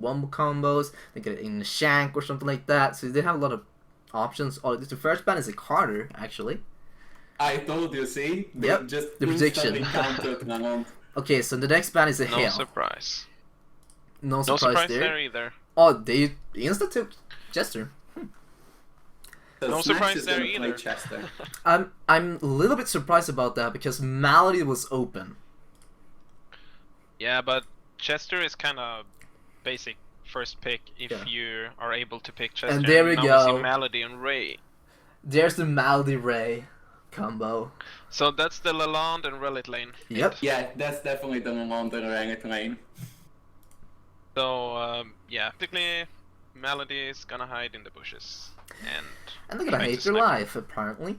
wombo combos. They get it in a shank or something like that. So they have a lot of options. Oh, the first ban is a Carter, actually. I told you, see? Yep, Just the prediction. instantly countered Nalon. Okay, so the next ban is a No Hail. surprise. No No surprise there. there either. Oh, they insta took Jester. So No Snacks surprise is there gonna play either. Chester. I'm a little bit surprised about that because Malady was open. Yeah, but Chester is kind of basic first pick if Yeah. you are able to pick Chester. And there we now go. We see Malady and Ray. There's the Malady Ray combo. So that's the Lalonde and Relic lane. Yep. Yeah, that's definitely the London Ranget lane. So yeah, basically Malady is gonna hide in the bushes And they're gonna try to hate their snipe. life, apparently.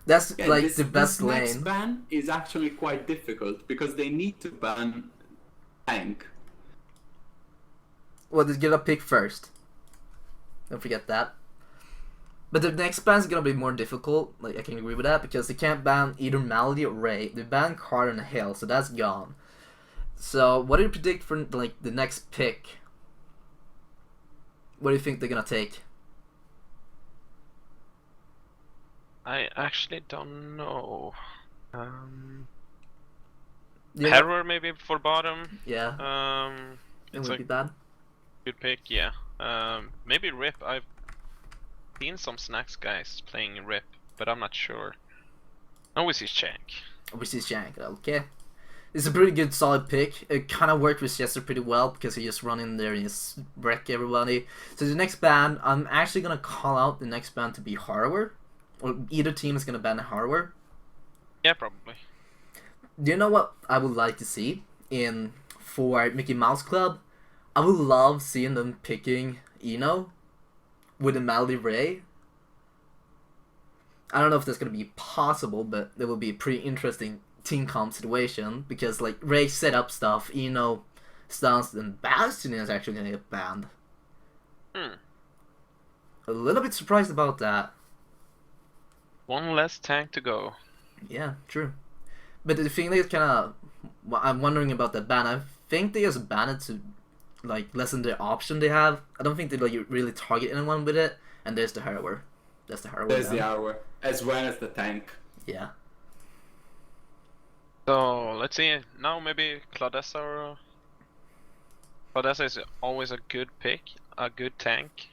That's Yeah, like the best this next lane. ban is actually quite difficult because they need to ban tank. Well, they get a pick first. Don't forget that. But the next ban is gonna be more difficult. Like I can agree with that because they can't ban either Malady or Ray. They ban Carter and Hale, so that's gone. So what do you predict for like the next pick? What do you think they're gonna take? I actually don't know. Yeah, Harrower maybe for bottom. yeah, it It's would a be bad. good pick, yeah. Maybe Rip. I've seen some Snacks guys playing Rip, but I'm not sure. Always is Shank. Obviously, Shank. Okay, it's a pretty good, solid pick. It kind of worked with Chester pretty well because he just run in there and just wreck everybody. So the next ban, I'm actually gonna call out the next ban to be Harrower, or either team is gonna ban Harrower. Yeah, probably. Do you know what I would like to see in for Mickey Mouse Club? I would love seeing them picking Eno with a Malady Ray. I don't know if that's gonna be possible, but it will be a pretty interesting team comp situation because like Ray set up stuff, Eno stuns, and Bastion is actually gonna get banned. A little bit surprised about that. One less tank to go. Yeah, true. But the thing is kind of, I'm wondering about that ban. I think they just banned it to like lessen the option they have. I don't think they like really target anyone with it. And there's the Harrower. That's the Harrower. There's the hour, as well as the tank. Yeah. So let's see. Now maybe Claudessa or Claudessa is always a good pick, a good tank.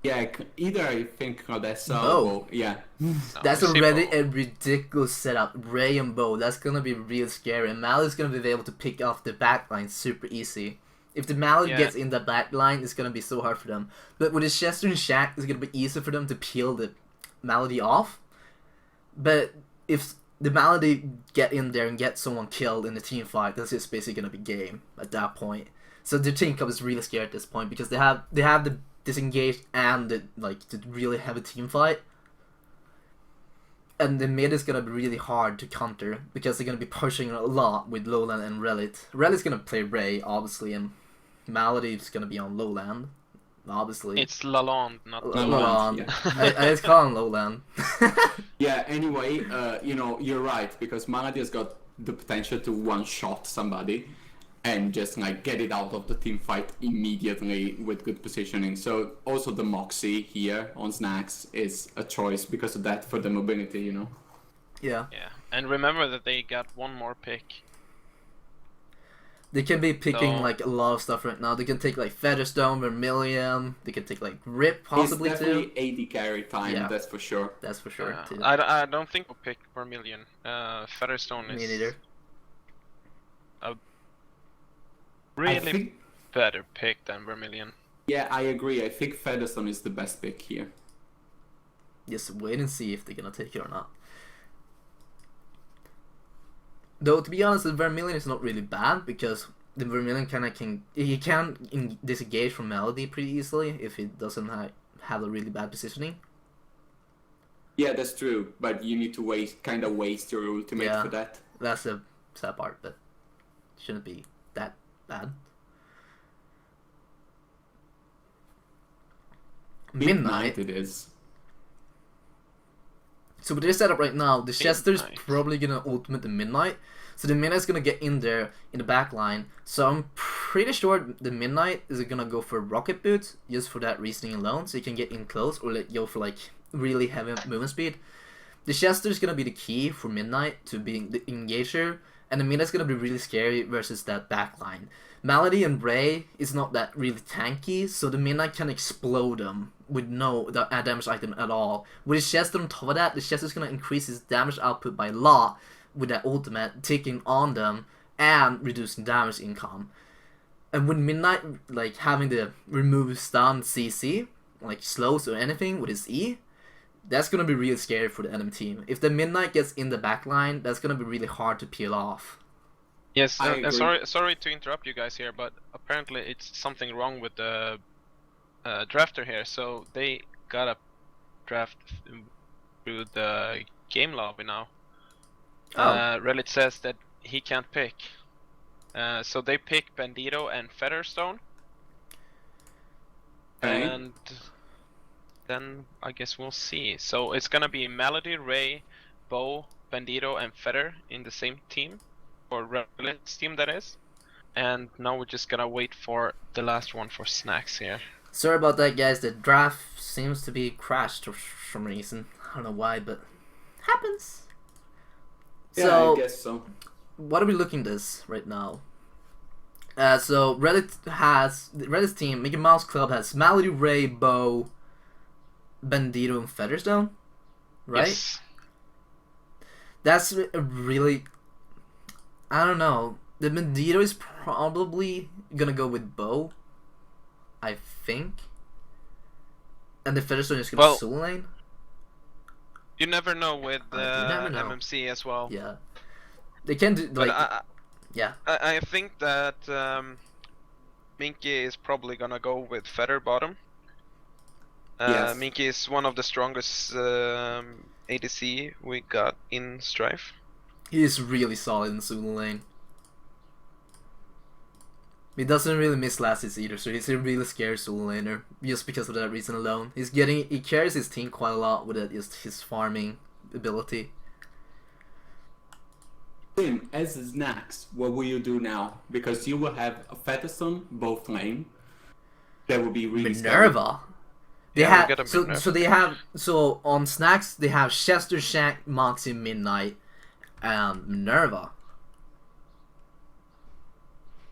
Yeah, either I think Claudessa Bo. or yeah. No, That's we see already Bo. a ridiculous setup. Ray and Bo. That's gonna be real scary. And Mally's gonna be able to pick off the backline super easy. If the Mally Yeah. gets in the backline, it's gonna be so hard for them. But with the Chester and Shaq, it's gonna be easy for them to peel the Malady off. But if the Malady get in there and get someone killed in the team fight, that's just basically gonna be game at that point. So the team cup is really scared at this point because they have the disengaged and the really heavy team fight. And the mid is gonna be really hard to counter because they're gonna be pushing a lot with Lowland and Relit. Relit's gonna play Ray, obviously, and Malady's gonna be on Lowland, obviously. It's Lalonde, not Lalonde. yeah. I just call him Lowland. Yeah, anyway, you know, you're right, because Malady has got the potential to one-shot somebody and just like get it out of the team fight immediately with good positioning. So also the Moxie here on Snacks is a choice because of that for the mobility, you know. Yeah. Yeah, and remember that they got one more pick. They can be picking So- like a lot of stuff right now. They can take like Featherstone, Vermilion. They can take like Rip possibly it's too. definitely AD carry time, Yeah. that's for sure. That's for sure too. I don't think we'll pick Vermilion. Featherstone is Me neither. I really think, better pick than Vermilion. yeah, I agree. I think Featherstone is the best pick here. Just wait and see if they're gonna take it or not. Though to be honest, the Vermilion is not really bad because the Vermilion can disengage from Melody pretty easily if it doesn't have a really bad positioning. Yeah, that's true, but you need to waste your ultimate Yeah. for that. That's the sad part, but shouldn't be that bad. Midnight. It is. So with this setup right now, the Chester's Midnight. probably gonna ultimate the Midnight. So the Midnight's gonna get in there in the back line. So I'm pretty sure the Midnight is gonna go for Rocket Boots just for that reasoning alone, so you can get in close or go for like really heavy movement speed. The Chester is gonna be the key for Midnight to being the engager, and the Midnight's gonna be really scary versus that backline. Malady and Ray is not that really tanky, so the Midnight can explode them with no damage item at all. With his Chester on top of that, the Chester's gonna increase his damage output by a lot with that ultimate, taking on them and reducing damage income. And with Midnight like having the remove stun CC, like slows or anything with his E, that's gonna be really scary for the enemy team. If the Midnight gets in the backline, that's gonna be really hard to peel off. Yes, and sorry to interrupt you guys here, but apparently it's something wrong with the drafter here. So they gotta draft through the game lobby now. Reddit says that he can't pick. So they pick Bandito and Featherstone. Okay. And then I guess we'll see. So it's gonna be Melody, Ray, Bo, Bandito, and Feather in the same team. For Reddit's team, that is. And now we're just gonna wait for the last one for Snacks here. Sorry about that, guys. The draft seems to be crashed for some reason. I don't know why, but happens. Yeah, So, I guess so. what are we looking this right now? So Reddit's team, Mickey Mouse Club has Malady, Ray, Bo, Bandito, and Featherstone, right? Yes. That's a really, I don't know. The Bandito is probably gonna go with Bo, I think, and the Featherstone is gonna Soul Lane. You never know with You never know. MMC as well. Yeah, they can do But like yeah. I think that Minky is probably gonna go with Feather bottom. Yes. Minky is one of the strongest ADC we got in Strife. He is really solid in Zulu lane. He doesn't really miss lasses either, so he's a really scary Zulu laner just because of that reason alone. He carries his team quite a lot with just his farming ability. Tim, as Snacks, what will you do now? Because you will have a Featherstone both lane. That will be really Minerva. They Yeah, have we'll get a Minerva. so on Snacks they have Chester, Shank, Moxie, Midnight, and Minerva.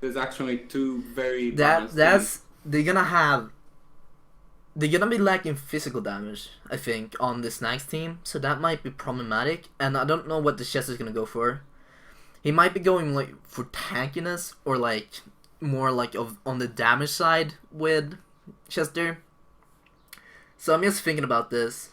There's actually two very They're gonna be lacking physical damage, I think, on the Snacks team, so that might be problematic. And I don't know what the Chester's gonna go for. He might be going like for tankiness or like more like on the damage side with Chester. So I'm just thinking about this.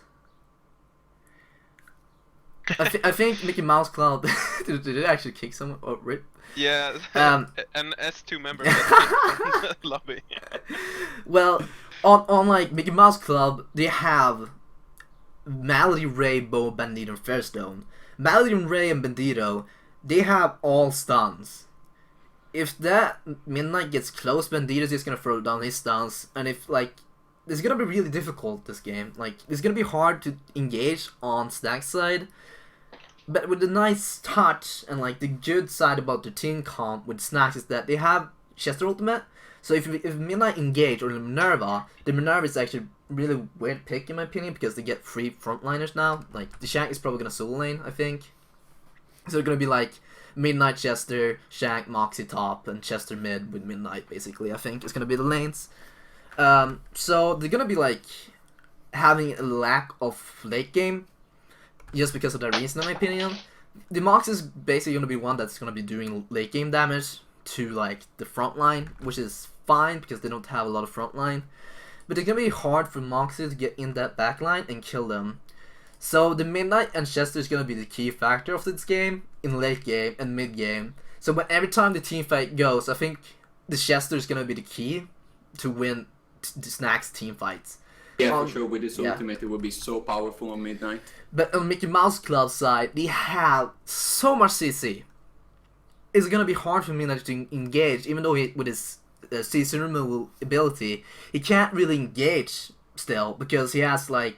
I think Mickey Mouse Club did it actually kick someone? Oh, rip. Yeah, Um, an S2 member got kicked from the lobby. Well, on like Mickey Mouse Club, they have Malady, Ray, Bo, Bandito, and Fairstone. Malady, Ray, and Bandito, they have all stuns. If that Midnight gets close, Bandito's just gonna throw down his stuns, and if like it's gonna be really difficult this game. Like it's gonna be hard to engage on Snack's side. But with the nice touch and like the good side about the team comp with Snacks is that they have Chester ultimate. So if Midnight engage or the Minerva is actually really weird pick in my opinion because they get 3 frontliners now. Like the Shank is probably gonna solo lane, I think. So they're gonna be like Midnight Chester, Shank, Moxie top, and Chester mid with Midnight basically. I think it's gonna be the lanes. So they're gonna be like having a lack of late game. Just because of that reason, in my opinion. The Mox is basically going to be one that's going to be doing late game damage to like the front line, which is fine because they don't have a lot of front line. But it's going to be hard for Moxie to get in that back line and kill them. So the Midnight and Chester is going to be the key factor of this game in late game and mid game. So when every time the team fight goes, I think the Chester is going to be the key to win the Snacks team fights. Yeah, for sure. With this ultimate, it will be so powerful on Midnight. But on Mickey Mouse Club side, they have so much CC. It's gonna be hard for Midnight to engage, even though with his CC removal ability, he can't really engage still because he has like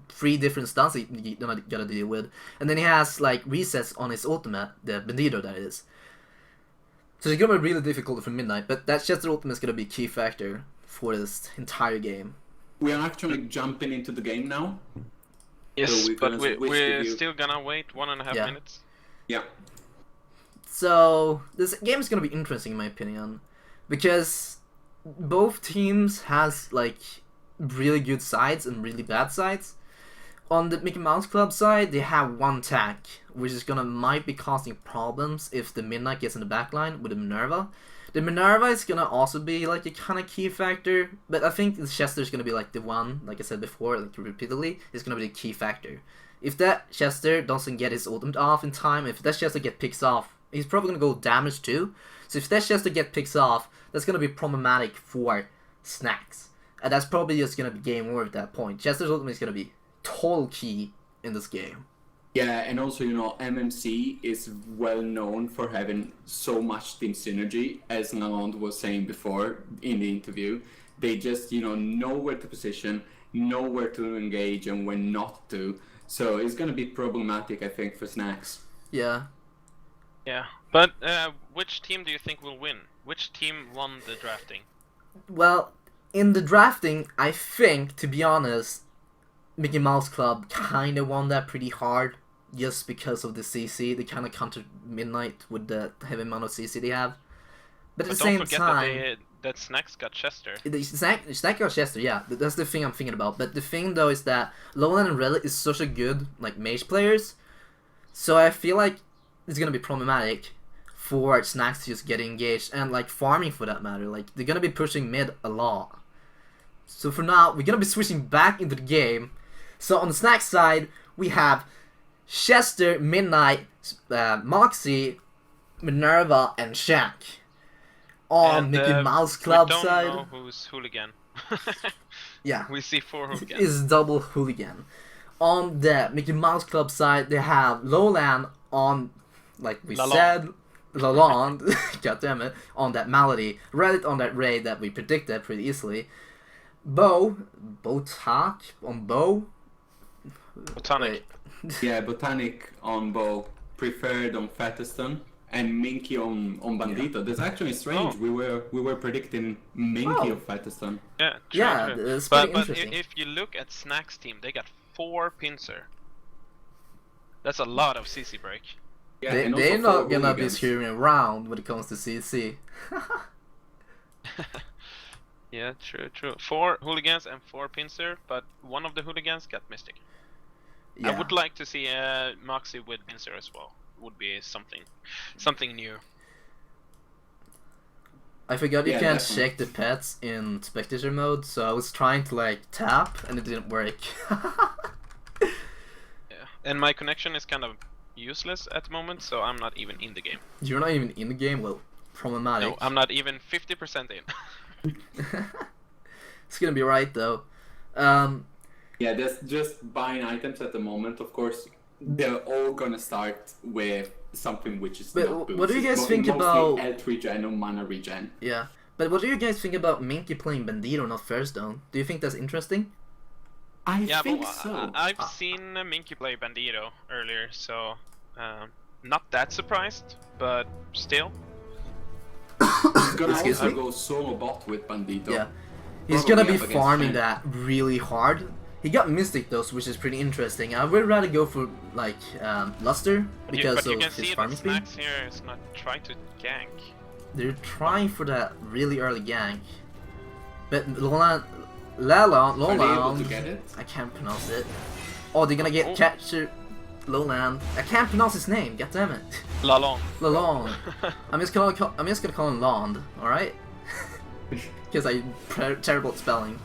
3 different stuns he gotta deal with, and then he has like resets on his ultimate, the Bandito that is. So it's gonna be really difficult for Midnight, but that Chester ultimate is gonna be a key factor for this entire game. We are actually jumping into the game now. Yes, So but we're still gonna wait 1.5 minutes. Yeah. So this game is gonna be interesting in my opinion, because both teams has like really good sides and really bad sides. On the Mickey Mouse Club side, they have one tech, which is might be causing problems if the Midnight gets in the backline with the Minerva. The Minerva is gonna also be like a kind of key factor, but I think the Chester is gonna be like the one, like I said before, like repeatedly, is gonna be the key factor. If that Chester doesn't get his ultimate off in time, if that Chester get picks off, he's probably gonna go damage too. So if that Chester get picks off, that's gonna be problematic for SNAX, and that's probably just gonna be game over at that point. Chester's ultimate is gonna be total key in this game. Yeah, and also, you know, MMC is well known for having so much team synergy, as Lalonde was saying before in the interview. They just, you know where to position, know where to engage and when not to. So it's going to be problematic, I think, for SNAX. Yeah. Yeah, but which team do you think will win? Which team won the drafting? Well, in the drafting, I think, to be honest, Mickey Mouse Club kind of won that pretty hard, just because of the CC. They kind of countered Midnight with the heavy amount of CC they have. But at the same time, that SNAX got Chester. SNAX got Chester, yeah. That's the thing I'm thinking about. But the thing though is that Lowland and Relic is such a good like mage players, so I feel like it's gonna be problematic for SNAX to just get engaged and like farming for that matter. Like they're gonna be pushing mid a lot. So for now, we're gonna be switching back into the game. So on the SNAX side, we have Chester, Midnight, Moxie, Minerva, and Shaq. On Mickey Mouse Club side, we don't know who's Hooligan. Yeah, we see 4 Hooligans. It's double Hooligan. On the Mickey Mouse Club side, they have Lowland on, like we said, Lalonde, goddammit, on that Malady, Reddit on that raid that we predicted pretty easily. Botak on Bow. Botanic. Yeah, Botanic on Bow, Preferred on Featherstone, and Minky on Bandito. Yeah. That's actually strange. We were predicting Minky of Featherstone. Yeah, true, yeah, true. it's But interesting. if you look at SNAX team, they got 4 Pincer. That's a lot of CC break. Yeah, they're not gonna be screwing around when it comes to CC. Yeah, true. 4 Hooligans and 4 Pincer, but one of the Hooligans got Mystic. Yeah. I would like to see Moxie with Pincer as well. Would be something new. I forgot you can definitely. check the pets in spectator mode, so I was trying to like tap and it didn't work. Yeah, and my connection is kind of useless at the moment, so I'm not even in the game. You're not even in the game? Well, problematic. No, I'm not even 50% in. It's gonna be right though. Yeah, that's just buying items at the moment. Of course, they're all gonna start with something which is But not boost. what do you guys It's think mostly about- health regen or mana regen? Yeah. But what do you guys think about Minky playing Bandito, not Fairstone? Do you think that's interesting? I Yeah, think but so. I've seen Minky play Bandito earlier, so not that surprised, but still. He's gonna Excuse also me? go solo bot with Bandito. Yeah. He's Probably gonna be up against farming Chen. that really hard. He got Mystic though, which is pretty interesting. I would rather go for like Luster because but you of can his see that farming speed. SNAX here is not trying to gank. They're trying for that really early gank. But Lalonde, Are they able to get it? I can't pronounce it. Oh, they're gonna get Oh. captured. Lowland. I can't pronounce his name. God damn it. Lalong. Lalonde. I'm just gonna call him Lond. All right. Because I'm terrible at spelling.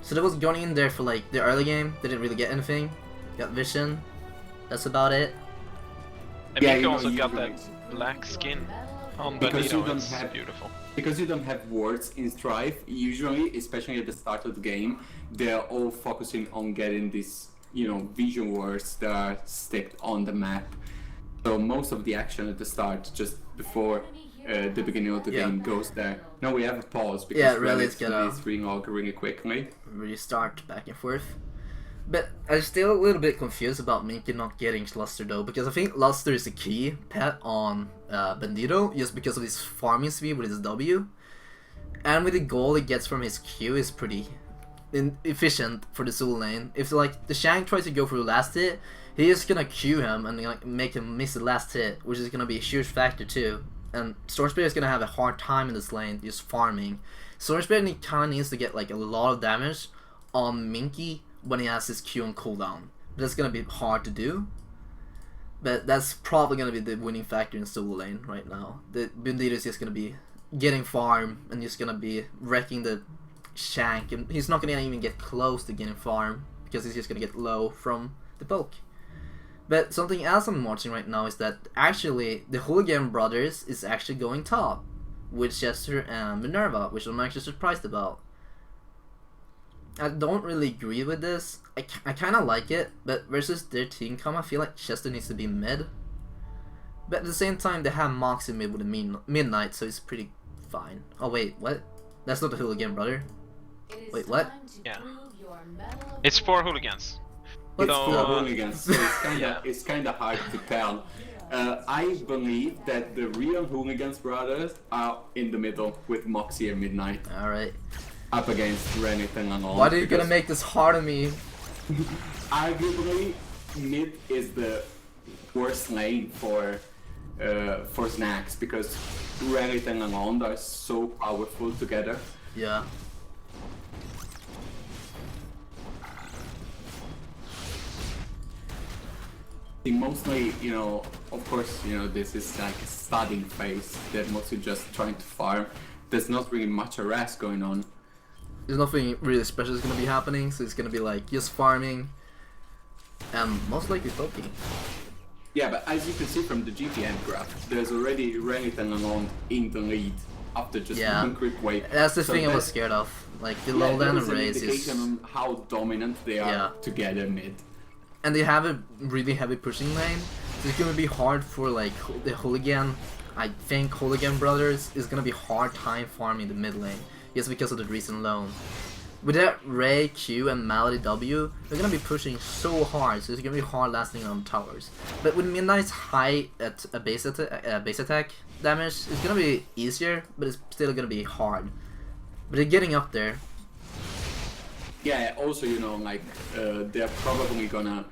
So they was going in there for like the early game. They didn't really get anything. Got vision. That's about it. And Yeah, Minky you know, also you got can- that black skin on Because you Bandito. don't It's have- beautiful. Because you don't have wards in Strife, usually, especially at the start of the game, they're all focusing on getting these, vision wards that are sticked on the map. So most of the action at the start, just before the beginning of the Yeah. game, goes there. Now we have a pause because Yeah, really, it's Relic gonna- is re-augering it quickly. Restart back and forth. But I'm still a little bit confused about Minky not getting Luster though, because I think Luster is a key pet on Bandito just because of his farming speed with his W. And with the gold he gets from his Q is pretty efficient for the Soul lane. If like the Shank tries to go for the last hit, he is gonna Q him and like make him miss the last hit, which is gonna be a huge factor too. And Storm Spirit is gonna have a hard time in this lane just farming. Storm Spirit kinda needs to get like a lot of damage on Minky when he has his Q on cooldown. That's gonna be hard to do. But that's probably gonna be the winning factor in solo lane right now. The Bandito is just gonna be getting farm and just gonna be wrecking the Shank, and he's not gonna even get close to getting farm because he's just gonna get low from the poke. But something else I'm watching right now is that actually the Hooligan brothers is actually going top with Chester and Minerva, which I'm actually surprised about. I don't really agree with this. I kind of like it, but versus their team comp, I feel like Chester needs to be mid. But at the same time, they have Moxie mid with a Midnight, so it's pretty fine. Oh wait, what? That's not the Hooligan brother. Wait, what? Yeah. It's 4 hooligans. It's So, 4 hooligans, so it's kinda hard to tell. I believe that the real Hooligans brothers are in the middle with Moxie and Midnight. Alright. Up against Renington and all. Why are you gonna make this hard on me? Arguably, mid is the worst lane for Snacks because Renington and Alond are so powerful together. Yeah. Mostly, you know, of course, you know, this is like a starting phase. They're mostly just trying to farm. There's not really much harass going on. There's nothing really special is gonna be happening, so it's gonna be like just farming and most likely poking. Yeah, but as you can see from the GTN graph, there's already Renington and Alond in the lead after just one quick wave. That's the thing I was scared of. Like the low land and raise is indication on how dominant they are together mid. And they have a really heavy pushing lane, so it's gonna be hard for like the Hooligan. I think Hooligan brothers is gonna be hard time farming the mid lane, just because of the recent loan. With that Ray, Q, and Malady W, they're gonna be pushing so hard, so it's gonna be hard lasting on towers. But with Midnight's high at a base attack damage, it's gonna be easier, but it's still gonna be hard. But they're getting up there. Yeah, also, you know, like, they're probably gonna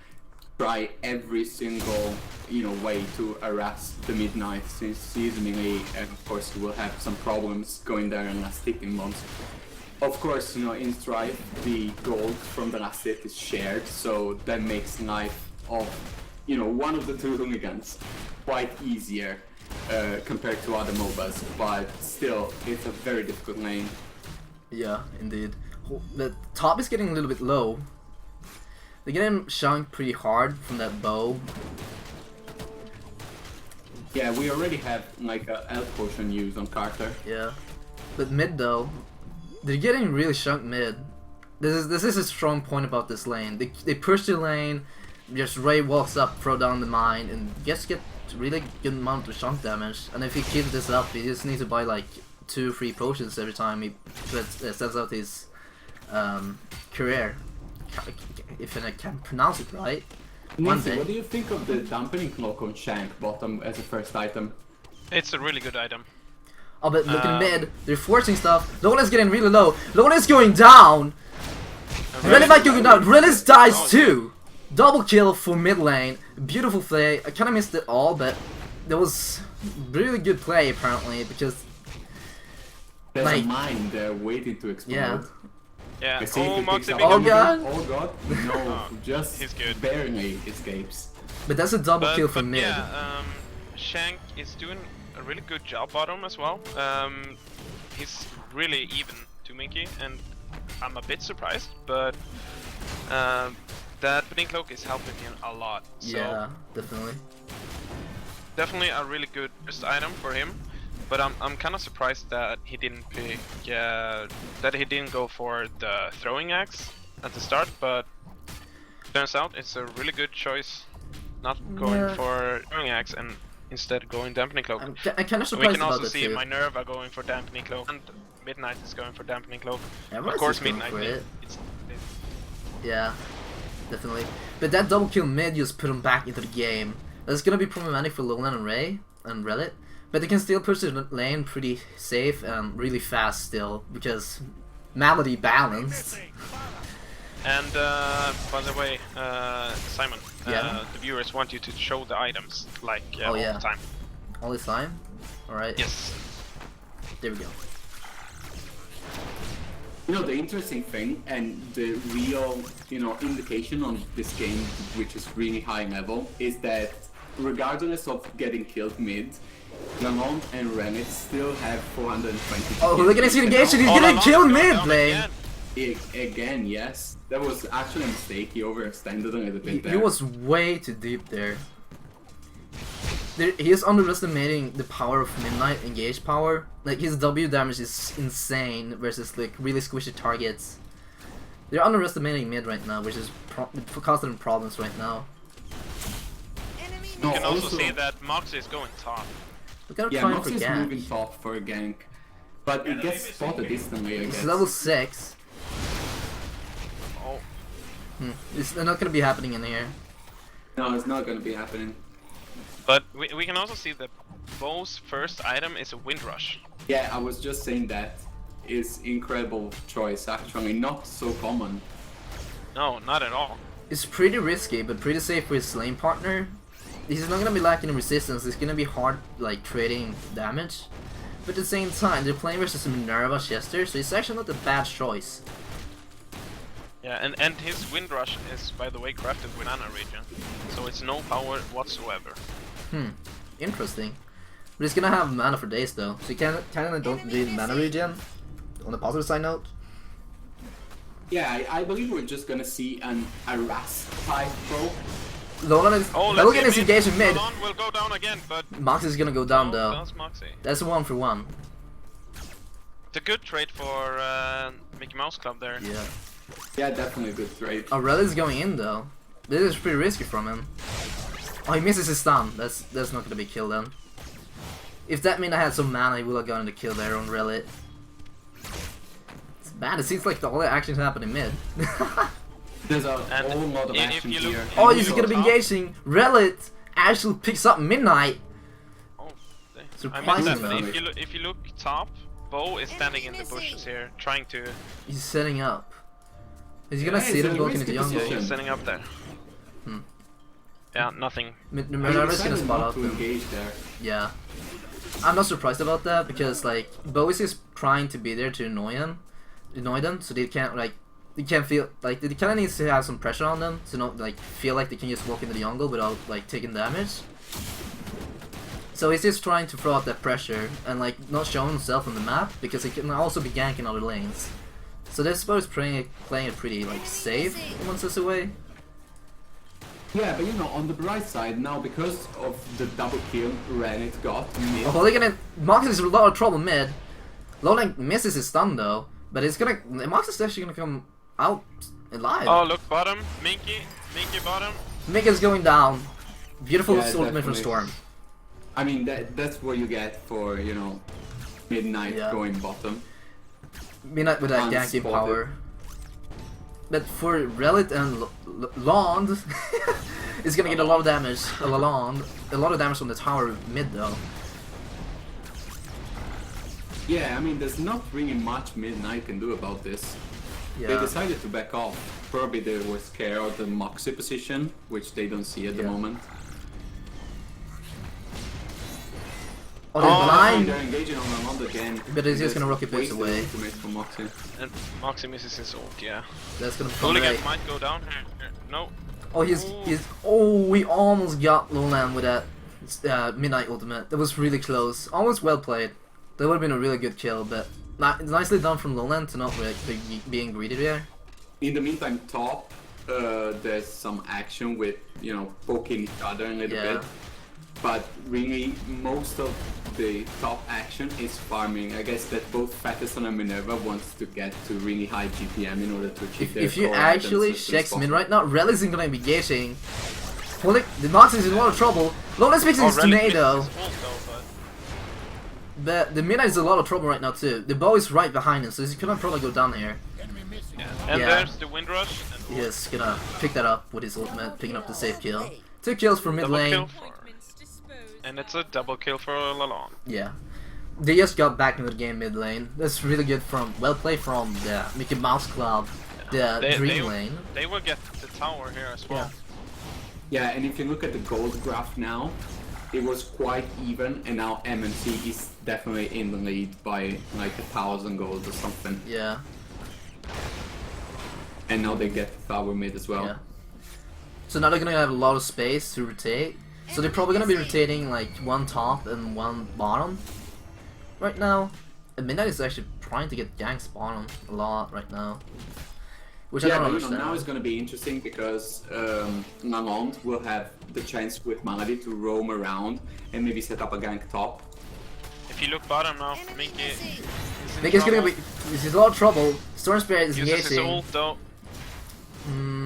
try every single, you know, way to harass the Midnight, since seasonally, and of course, you will have some problems going there and last hitting months. Of course, you know, in Strife, the gold from the last hit is shared, so that makes life of, you know, one of the two hooligans quite easier compared to other MOBAs, but still, it's a very difficult lane. Yeah, indeed. The top is getting a little bit low. They're getting shunked pretty hard from that bow. Yeah, we already have like a health potion used on Carter. Yeah, but mid though, they're getting really shunked mid. This is a strong point about this lane. They push the lane, just Ray walks up, throw down the mine, and just get really good amount of shunk damage. And if he keeps this up, he just needs to buy like 2-3 potions every time he sets out his career, if I can pronounce it right. Nancy, what do you think of the dampening cloak on Shank bottom as a first item? It's a really good item. Oh, but look at mid, they're forcing stuff. Lona's getting really low. Lona's going down. Relic might go down. Relic dies too. Double kill for mid lane. Beautiful play. I kind of missed it all, but there was really good play apparently because there's like, a mine there waiting to explode. Yeah. Yeah. Oh god! Oh god! No, just he's good. Barely escapes. But that's a double kill for mid. Yeah, Shank is doing a really good job bottom as well. He's really even to Minky, and I'm a bit surprised, but that Blink Cloak is helping him a lot. So yeah, definitely. Definitely a really good first item for him. But I'm kind of surprised that he didn't pick that he didn't go for the throwing axe at the start. But turns out it's a really good choice, not going for throwing axe and instead going dampening cloak. I'm kind of surprised about we can also see too. Minerva going for dampening cloak and Midnight is going for dampening cloak. Everyone's of course, just going Midnight. for it. It's yeah. definitely. But that double kill mid just put him back into the game. That's gonna be problematic for Lowland and Ray and Relit. But they can still push the lane pretty safe and really fast still, because Malady balanced. And by the way, Simon, Yeah? the viewers want you to show the items, like Oh, all yeah. the time. All this time? Alright. Yes. There we go. You know, the interesting thing and the real, you know, indication on this game, which is really high level, is that regardless of getting killed mid, Lamont and Rennet still have 420. Oh, look at his engagement, he's Oh, getting Lamont killed is going mid down lane! again. Again, yes. That was actually a mistake. He overextended a little bit there. He was way too deep there. He is underestimating the power of Midnight engage power. Like, his W damage is insane versus like really squishy targets. They're underestimating mid right now, which is causing problems right now. You can also see that Mox is going top. Look at him Yeah, trying Mox for is gank. moving top for a gank. But it gets spotted instantly, I It's guess. level 6. Oh, It's not gonna be happening in here. No, it's not gonna be happening. but we can also see that Bo's first item is a Wind Rush. Yeah, I was just saying that is incredible choice, actually. Not so common. No, not at all. It's pretty risky, but pretty safe for his lane partner. He's not gonna be lacking in resistance. It's gonna be hard, like, trading damage. But at the same time, they're playing versus Minerva Chester, so it's actually not a bad choice. Yeah, and his Wind Rush is, by the way, crafted with Ana Regen, so it's no power whatsoever. Interesting. But he's gonna have mana for days though, so you kinda don't need mana regen. On the positive side note. Yeah, I believe we're just gonna see a Ras type pro. Lolan is look at his engagement mid. Lolan will go down again, but Mox is gonna go down no, though. that's Moxie. That's a 1-for-1. It's a good trade for Mickey Mouse Club there. Yeah. Yeah, definitely a good trade. Aurelius is going in though. This is pretty risky from him. Oh, he misses his stun. That's not gonna be kill then. If that meant I had some mana, he would have gotten the kill there on Relit. It's bad. It seems like the only actions happening mid. There's a And whole lot of if action you look- here. Oh, if he's you gonna look be up- engaging. Relit actually picks up Midnight. Oh, I Surprising meant that, though. but if you look top, Bo is standing in the bushes here, trying to. He's setting up. Is he gonna Yeah, see he's them in a walking into risky jungle? position. He's setting up there. Yeah, nothing. Minerva's gonna spot up to him. engage there. Yeah. I'm not surprised about that because like Bowie is trying to be there to annoy them, so they can't feel like they kind of needs to have some pressure on them to not like feel like they can just walk into the jungle without like taking damage. So he's just trying to throw out that pressure and like not show himself on the map because he can also be ganking other lanes. So they're supposed to playing it pretty like safe in one sense away. Yeah, but you know, on the bright side now, because of the double kill Rennet got mid. Oh, they're gonna Mox is in a lot of trouble mid. Lolan misses his stun though, but it's gonna Mox is actually gonna come out alive. Oh, look, bottom. Minky bottom. Mika's going down. Beautiful Yeah, ultimate from definitely. Storm. I mean, that's what you get for, you know, Midnight Yeah. going bottom. Midnight with that ganking Unspotted. power. But for Relit and Lond, it's gonna get a lot of damage. A lot of damage from the tower mid though. Yeah, I mean, there's not really much Midnight can do about this. They Yeah. decided to back off. Probably they were scared of the Moxie position, which they don't see at the Yeah. moment. Oh, they're blind. They're engaging on Armand again. But he's just gonna rocket boots Wasted away. ultimate from Moxie. And Moxie misses his ult, yeah. That's gonna Hooligan come might go down. No. Oh, we almost got Lolan with that Midnight ultimate. That was really close. Almost well played. That would have been a really good kill, but nicely done from Lolan to not like, being greedy there. In the meantime, top, there's some action with, you know, poking each other a little Yeah. bit. But really, most of the top action is farming. I guess that both Fattison and Minerva wants to get to really high GPM in order to achieve their If you core actually items as soon as check mid possible. right now, Relic isn't gonna be engaging. Holy, the Mox is in a lot of trouble. Lolan picks his Relic tornado. misses his ult though, But the Midnight is a lot of trouble right now too. The bow is right behind him, so he's gonna probably go down here. Yeah. And there's the Windrush. And He's gonna pick that up with his ultimate, picking up the safe kill. 2 kills for mid lane. And it's a double kill for Lalonde. Yeah. They just got back into the game mid lane. That's really good from, well played from the Mickey Mouse Club, the Dream lane. They will get the tower here as well. Yeah, and if you look at the gold graph now, it was quite even, and now MMC is definitely in the lead by like 1,000 gold or something. Yeah. And now they get the tower mid as well. Yeah. So now they're gonna have a lot of space to rotate. So they're probably gonna be rotating like 1 top and 1 bottom right now. And Midnight is actually trying to get ganks bottom a lot right now. Which I don't understand. Now it's gonna be interesting because Lalonde will have the chance with Malady to roam around and maybe set up a gank top. If you look bottom now, Mickey Mickey's gonna be, he's in a lot of trouble. Storm Spirit is uses his engaging. ult though.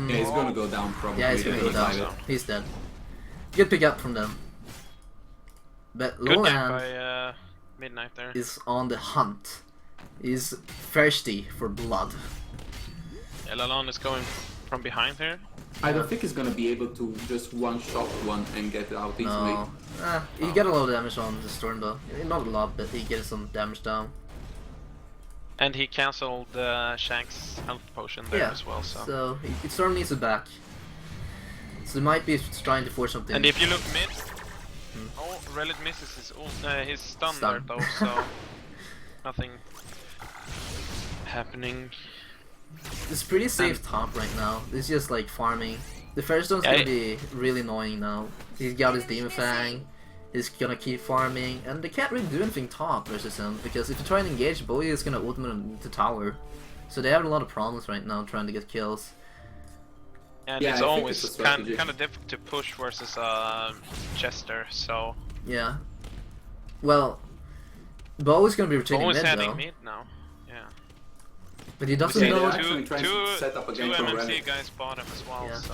Yeah, he's gonna go down probably. Yeah, he's gonna go down. He's dead. Good pick up from them. But Good gank Lowland by Midnight there. is on the hunt. He's thirsty for blood. Lalonde is going from behind here. I don't think he's gonna be able to just one-shot one and get it out easily. No. He got a lot of damage on the Storm though. Not a lot, but he gets some damage down. And he cancelled Shank's health potion there as well. So Storm needs it back. So they might be trying to force something. And if you look mid, oh, Relic misses his stun there though, so nothing happening. It's pretty safe top right now. It's just like farming. The first one's gonna be really annoying now. He's got his Demon Fang. He's gonna keep farming, and they can't really do anything top versus him because if you try and engage, Bowie is gonna ultimate the tower. So they have a lot of problems right now trying to get kills. And it's always kind of difficult to push versus Chester. So yeah. Well, Bowie's gonna be rotating Bowie's mid heading though. mid now. Yeah. But he doesn't know. Two MMC guys bottom as well. Yeah. So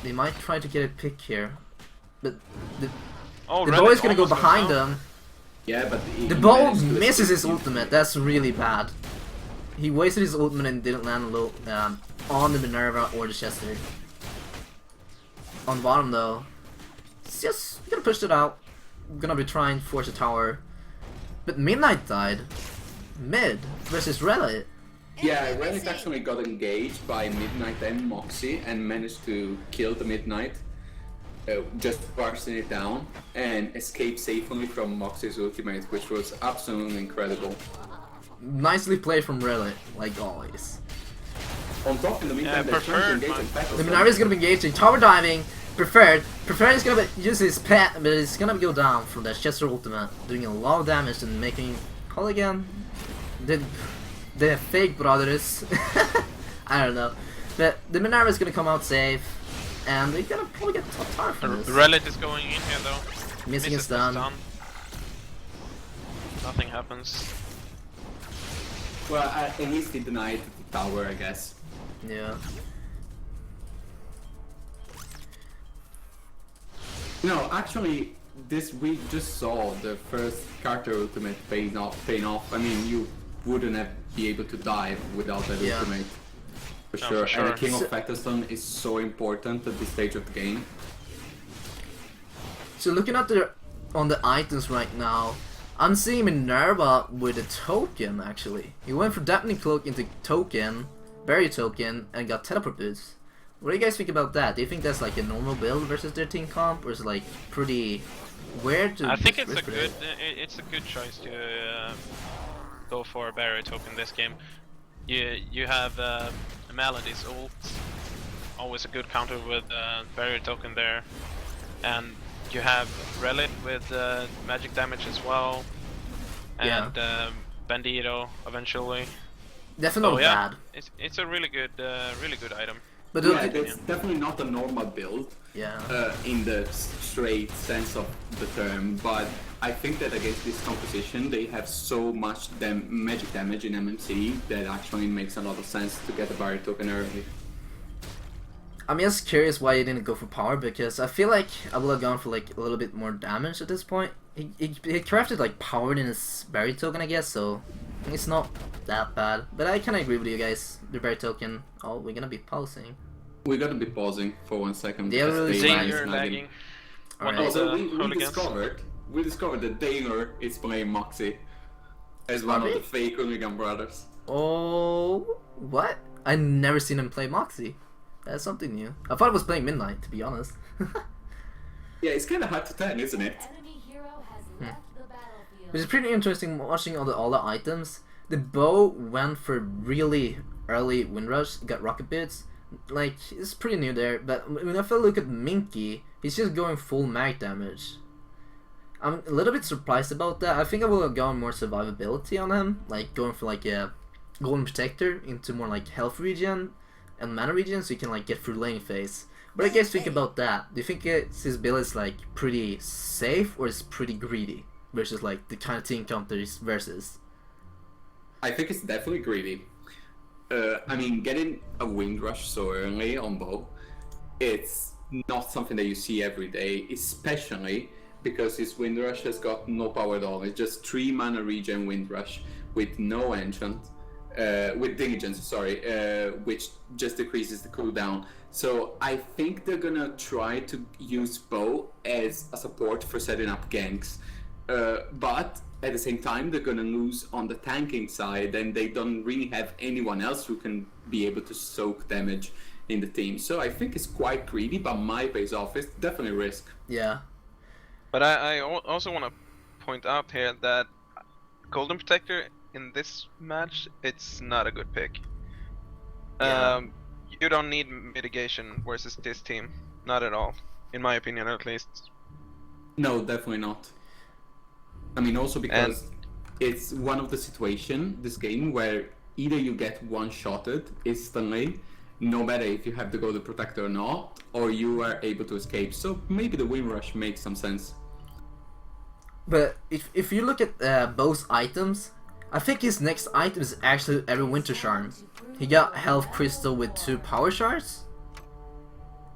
they might try to get a pick here. But the Relic bow is gonna go almost behind goes down. them. Yeah, but The bow misses his ultimate. That's really bad. He wasted his ultimate and didn't land low on the Minerva or the Chester. On bottom though, it's just gonna push it out. Gonna be trying to force a tower. But Midnight died. Mid versus Relic. Yeah, Relic actually got engaged by Midnight and Moxie and managed to kill the Midnight. Just parsing it down and escape safely from Moxie's ultimate, which was absolutely incredible. Nicely played from Relic, like always. On top, in the meantime, they're trying to engage and back. The Minerva is gonna be engaging, tower diving, Preferred is gonna use his pet, but it's gonna go down from that Chester ultimate, doing a lot of damage and making Polygon. The fake brothers. I don't know. But the Minerva is gonna come out safe. And they're gonna probably get top tar for this. Relic is going in here though. Missing his stun. Nothing happens. Well, at least he denied the tower, I guess. Yeah. No, actually, this we just saw the first character ultimate paying off. I mean, you wouldn't have be able to dive without that ultimate. For sure. And the King of Factorstone is so important at this stage of the game. So looking at on the items right now, I'm seeing Minerva with a token actually. He went from Deafening Cloak into token, Barrier token, and got teleport boots. What do you guys think about that? Do you think that's like a normal build versus their team comp, or is it like pretty weird? I think it's a good choice to go for a Barrier token this game. You have Melody's ult, always a good counter with Barrier token there, and you have Relic with magic damage as well, and Bandito eventually. Definitely not bad. It's a really good item. But yeah, it's definitely not a normal build. Yeah. In the straight sense of the term, but I think that against this composition they have so much magic damage in MMC that actually makes a lot of sense to get a barrier token early. I'm just curious why he didn't go for power, because I feel like I would have gone for like a little bit more damage at this point. He crafted like power in his berry token, I guess, so it's not that bad. But I kind of agree with you guys. The berry token. Oh, we're gonna be pausing. We're gonna be pausing for 1 second. Yeah, really You're lagging. Alright. Also, we discovered that Danger is playing Moxie as one of the fake Hooligan brothers. Oh, what? I never seen him play Moxie. That's something new. I thought it was playing Midnight, to be honest. Yeah, it's kind of hard to tell, isn't it? Which is pretty interesting watching all the items. The bow went for really early Windrush, got rocket boots. Like, it's pretty new there, but when I look at Minky, he's just going full mag damage. I'm a little bit surprised about that. I think I will have gone more survivability on him, like going for like a Golden Protector into more like health regen and mana regen, so you can like get through lane phase. But I guess think about that. Do you think his build is like pretty safe or is pretty greedy versus like the kind of team counters versus? I think it's definitely greedy. I mean, getting a Windrush so early on bow, it's not something that you see every day, especially because his Windrush has got no power at all. It's just 3 mana regen Windrush with no enchant, with diligence, sorry, which just decreases the cooldown. So I think they're gonna try to use bow as a support for setting up ganks, but at the same time they're gonna lose on the tanking side, and they don't really have anyone else who can be able to soak damage in the team. So I think it's quite greedy, but my pays off. It's definitely risk. Yeah. But I also want to point out here that Golden Protector in this match, it's not a good pick. Yeah. You don't need mitigation versus this team, not at all, in my opinion at least. No, definitely not. I mean, also because it's one of the situations, this game, where either you get one-shotted instantly, no matter if you have the Golden Protector or not, or you are able to escape. So maybe the Windrush makes some sense. But if you look at both items, I think his next item is actually Everwinter Charm. He got Health Crystal with 2 power shards.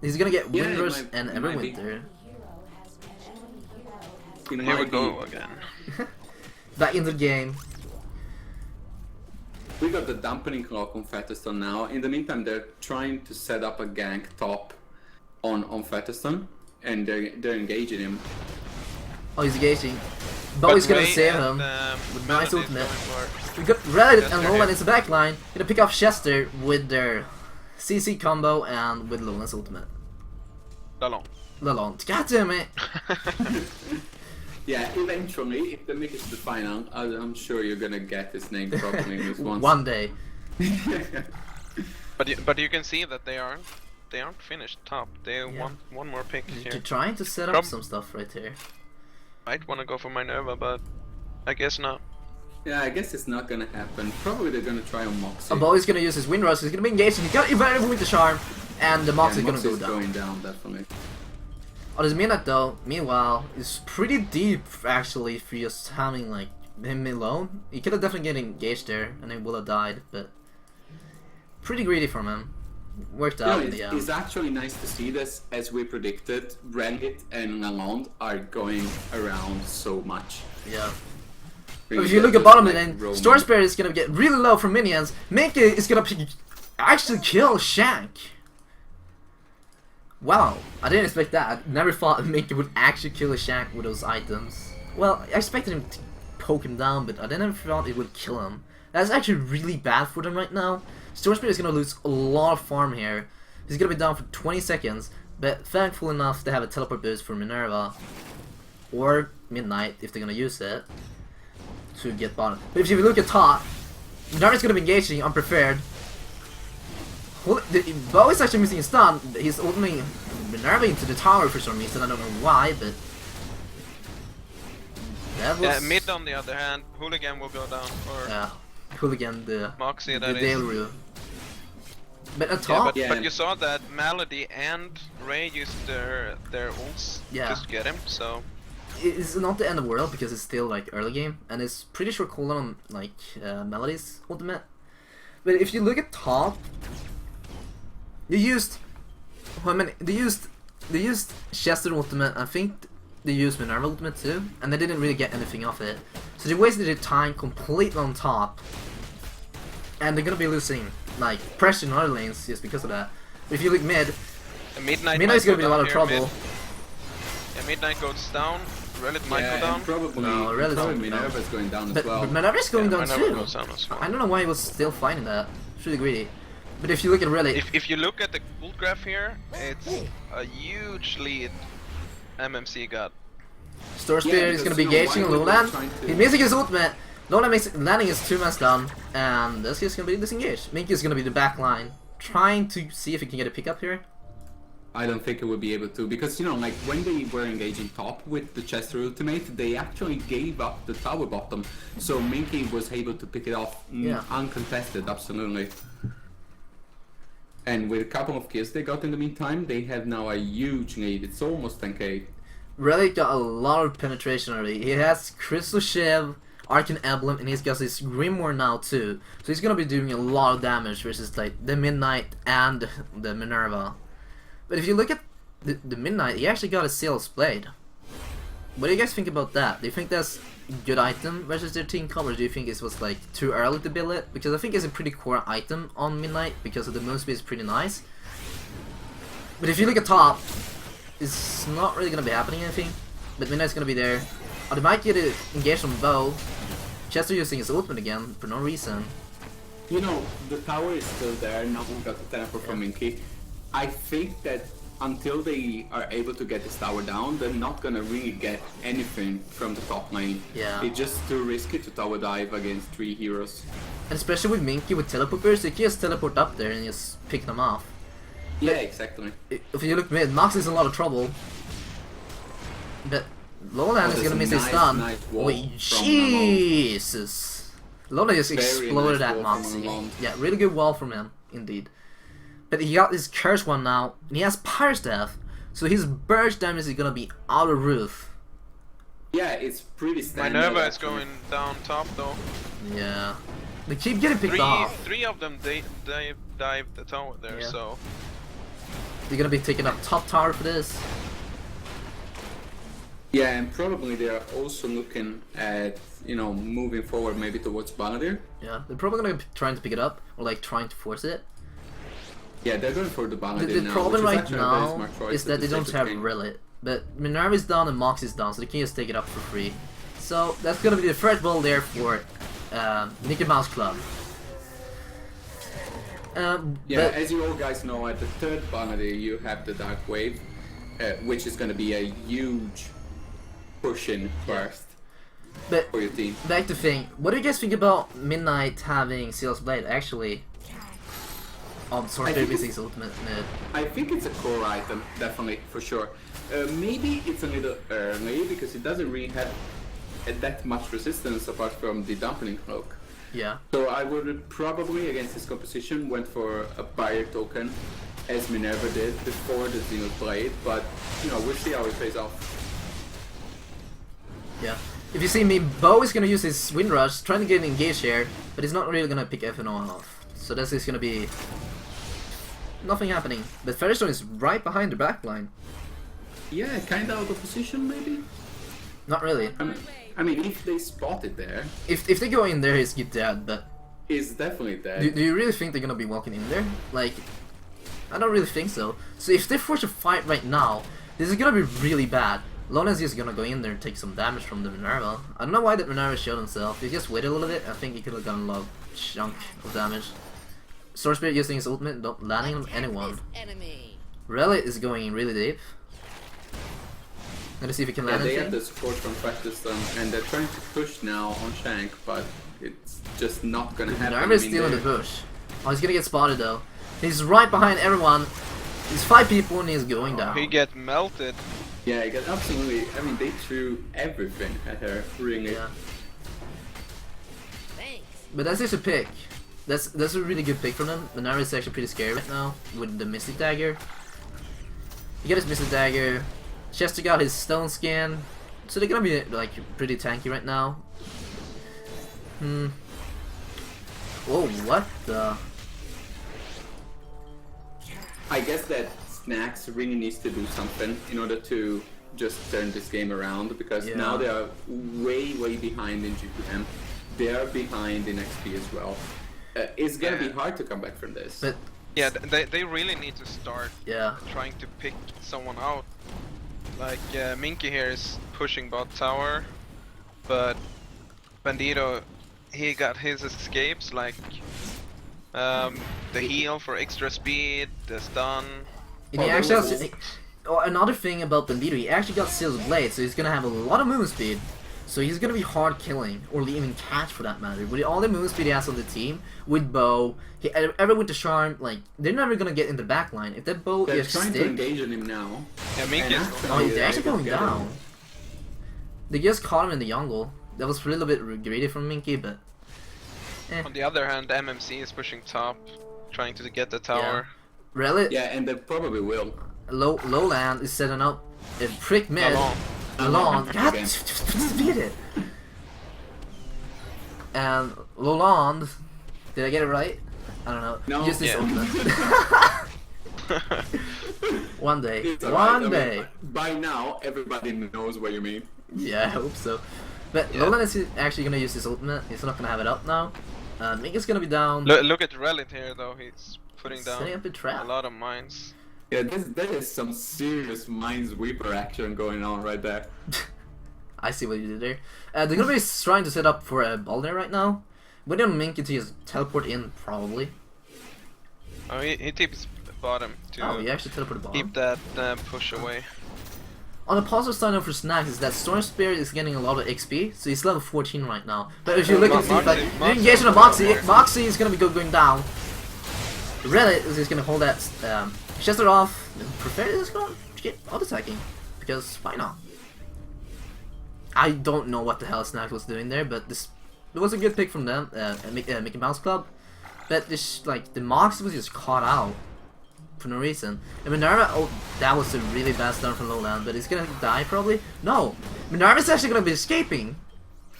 He's gonna get Windrush and Everwinter. Here we go again. Back in the game. We got the Dampening Clock on Featherstone now. In the meantime, they're trying to set up a gank top on Featherstone, and they're engaging him. Oh, he's engaging. Bowie's gonna save him with nice ultimate. We got Reddit and Lolan in the backline. Gonna pick off Chester with their CC combo and with Lolan's ultimate. Lalong. God damn it! Yeah, eventually, if they make it to the final, I'm sure you're gonna get his name properly in this one. One day. But you can see that they aren't finished top. They want one more pick here. They're trying to set up some stuff right here. Might want to go for Minerva, but I guess not. Yeah, I guess it's not gonna happen. Probably they're gonna try on Moxie. Bowie's gonna use his Windrush. He's gonna be engaged. He got even with the charm, and the Moxie's gonna go down. Going down, definitely. Oh, this Midnight though, meanwhile, is pretty deep actually for just having like him alone. He could have definitely get engaged there and he would have died, but pretty greedy from him. Worked out in the end. It's actually nice to see this, as we predicted. Reddit and Lalonde are going around so much. Yeah. Really, if you look at bottom lane, Storm Spirit is gonna get really low from minions. Minky is gonna actually kill Shank. Wow, I didn't expect that. I never thought Minky would actually kill a Shank with those items. Well, I expected him to poke him down, but I didn't thought it would kill him. That's actually really bad for them right now. Storm Spirit is gonna lose a lot of farm here. He's gonna be down for 20 seconds, but thankful enough they have a teleport boost for Minerva or Midnight if they're gonna use it to get bottom. But if you look at top, Minerva's gonna be engaging unprepared. Bo is actually missing a stun. He's ultimating Minerva into the tower for some reason. I don't know why, but that was... Yeah, mid on the other hand, Hooligan will go down. Or yeah, Hooligan, the Moxie, the Dale. But at top, but you saw that Malady and Ray used their ults just to get him. So it's not the end of the world because it's still like early game and it's pretty short cooldown on like Melody's ultimate. But if you look at top, you used Well, I mean, they used Chester ultimate. I think they used Minerva ultimate too, and they didn't really get anything off it. So they wasted their time completely on top, and they're gonna be losing like pressure in other lanes just because of that. But if you look mid, Midnight's gonna be a lot of trouble. Yeah, Midnight goes down. Relic might go down. Probably, no, Relic's probably Minerva's going down as well. But Minerva's going down Minerva too. goes down as well. I don't know why he was still fighting that. It's really greedy. But if you look at Relic, If you look at the gold graph here, it's a huge lead MMC got. Store Spirit is gonna be gauging Lowland. He's missing his ultimate. Lowland makes landing his 2-man stun, and this is gonna be disengaged. Minky is gonna be the back line, trying to see if he can get a pickup here. I don't think it would be able to, because you know, like when they were engaging top with the Chester ultimate, they actually gave up the tower bottom, so Minky was able to pick it off uncontested, absolutely. And with a couple of kills they got in the meantime, they have now a huge lead. It's almost 10k. Relic got a lot of penetration already. He has Crystal Shiv, Arcane Emblem, and he's got his Grimoire now too. So he's gonna be doing a lot of damage versus like the Midnight and the Minerva. But if you look at the Midnight, he actually got a Seal's Blade. What do you guys think about that? Do you think that's a good item versus their team cover? Do you think it was like too early to build it? Because I think it's a pretty core item on Midnight because of the move speed is pretty nice. But if you look at top, it's not really gonna be happening anything. But Midnight's gonna be there. Oh, they might get it engaged on bow. Chester using his ultimate again for no reason. You know, the tower is still there, nothing got the teleport from Minky. I think that until they are able to get this tower down, they're not gonna really get anything from the top lane. Yeah. It's just too risky to tower dive against 3 heroes. And especially with Minky with teleport burst, you can just teleport up there and just pick them off. Yeah, exactly. If you look mid, Max is in a lot of trouble. But Lowland is gonna miss his stun. Wait, Jesus! Lowland just exploded at Moxie. Yeah, really good wall from him, indeed. But he got his curse one now, and he has Pyre Staff, so his burst damage is gonna be out of roof. Yeah, it's pretty standard. Minerva is going down top though. Yeah. They keep getting picked off. Three of them they dive the tower there, so they're gonna be taking up top tower for this. Yeah, and probably they are also looking at, you know, moving forward maybe towards Balladir. Yeah, they're probably gonna be trying to pick it up, or like trying to force it. Yeah, they're going for the Balladir now. The problem right now is that they don't have Relic. Relic. But Minerva is down and Mox is down, so they can just take it up for free. So that's gonna be the first ball there for Mickey Mouse Club. Yeah, as you all guys know, at the third Balladir you have the Dark Wave, which is going to be a huge push in first but for your team. Back to thing, what do you guys think about Midnight having Seal's Blade? Actually, Sorcerer missing his ultimate mid. I think it's a core item, definitely, for sure. Maybe it's a little early because it doesn't really have that much resistance apart from the Dampening Cloak. Yeah. So I would probably, against this composition, went for a barrier token, as Minerva did before the Zenith Blade, but, you know, we'll see how it plays off. Yeah. If you see me, Bo is gonna use his Wind Rush, trying to get engaged here, but he's not really gonna pick FNO off. So this is gonna be nothing happening. But Featherstone is right behind the back line. Yeah, kinda out of position, maybe? Not really. I mean, if they spot it there... If they go in there, he's dead, but... He's definitely dead. Do you really think they're gonna be walking in there? Like, I don't really think so. So if they force a fight right now, this is gonna be really bad. Lawrence is gonna go in there and take some damage from the Minerva. I don't know why that Minerva showed himself. He just waited a little bit. I think he could have gotten a lot of chunk of damage. Sword Spirit using his ultimate, not landing on anyone. Relic is going in really deep. Let's see if he can land they anything. have the support from Practice and they're trying to push now on Shank, but it's just not gonna happen. Minerva is still in the bush. Oh, he's gonna get spotted though. He's right behind everyone. He's 5 people and he's going down. He get melted. Yeah, he got absolutely. I mean, they threw everything at her, really. Yeah. But that's just a pick. That's a really good pick from them. Minerva is actually pretty scary right now with the Mystic Dagger. He got his Mystic Dagger. Chester got his Stone Skin. So they're gonna be like pretty tanky right now. Whoa, what the? I guess that SNAX really needs to do something in order to just turn this game around, because now they are way behind in GPM. They are behind in XP as well. It's gonna be hard to come back from this. But yeah, they really need to start trying to pick someone out. Like Minky here is pushing bot tower, but Bandito, he got his escapes, like the heal for extra speed, the stun. And he actually another thing about Bandito, he actually got Seal's Blade, so he's gonna have a lot of movement speed. So he's gonna be hard killing, or even catch for that matter. With all the movement speed he has on the team, with bow, ever with the charm, like they're never gonna get in the back line. If that bow they're is trying to engage on him now. Yeah, Minky. They're actually going down. They just caught him in the jungle. That was a little bit greedy from Minky, but. On the other hand, MMC is pushing top, trying to get the tower. Really? Yeah, and they probably will. Lowland is setting up a prick mid. Alone. God, beat it. And Lowland, did I get it right? I don't know. No. Use this ultimate. One day. One day. I mean, by now, everybody knows what you mean. Yeah, I hope so. But Lowland is actually gonna use his ultimate. He's not gonna have it up now. Minky's gonna be down. Look at Relit here, though. He's putting down up a trap. lot of mines. Yeah, that is some serious Minesweeper action going on right there. I see what you did there. They're gonna be trying to set up for a ball there right now. We don't Minky to just teleport in, probably. Oh, he tips bottom to he actually teleported bottom. keep that push away. On the positive side though for SNAX is that Storm Spirit is getting a lot of XP, so he's level 14 right now. But if you look at the like, engagement of Moxie is gonna be going down. Relit is just gonna hold that Chester off. Prefer is gonna get auto-attacking, because why not? I don't know what the hell SNAX was doing there, but it was a good pick from them, Mickey Mouse Club. But this, like, the Mox was just caught out for no reason. And Minerva, that was a really bad stun from Lowland, but he's gonna die probably. No, Minerva's actually gonna be escaping.